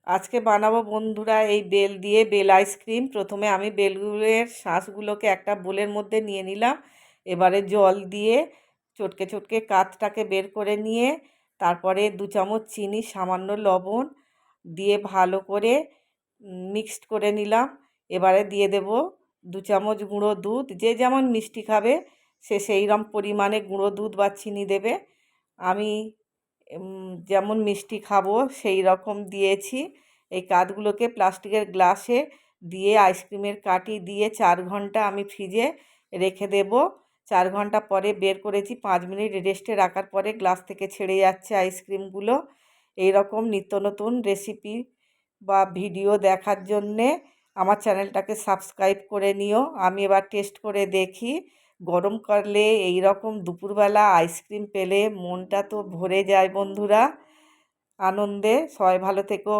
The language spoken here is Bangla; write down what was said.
আজকে বানাবো বন্ধুরা এই বেল দিয়ে বেল আইসক্রিম। প্রথমে আমি বেলগুলোর শাঁসগুলোকে একটা বোলের মধ্যে নিয়ে নিলাম। এবারে জল দিয়ে চটকে চটকে কাঠটাকে বের করে নিয়ে তারপরে 2 চামচ চিনি, সামান্য লবণ দিয়ে ভালো করে মিক্সড করে নিলাম। এবারে দিয়ে দেব 2 চামচ গুঁড়ো দুধ। যে যেমন মিষ্টি খাবে সে সেইরকম পরিমাণে গুঁড়ো দুধ বা চিনি দেবে। আমি যেমন মিষ্টি খাবো সেই রকম দিয়েছি। এই কাঠগুলোকে প্লাস্টিকের গ্লাসে দিয়ে আইসক্রিমের কাঠি দিয়ে 4 ঘন্টা আমি ফ্রিজে রেখে দেব। 4 ঘন্টা পরে বের করেছি, 5 মিনিট রেস্টে রাখার পরে গ্লাস থেকে ছেড়ে যাচ্ছে আইসক্রিমগুলো। এই রকম নিত্য নতুন রেসিপি বা ভিডিও দেখার জন্যে আমার চ্যানেলটাকে সাবস্ক্রাইব করে নিও। আমি এবার টেস্ট করে দেখি। গরমকালে এই রকম দুপুরবেলা আইসক্রিম পেলে মনটা তো ভরে যায় বন্ধুরা আনন্দে। সবাই ভালো থেকো।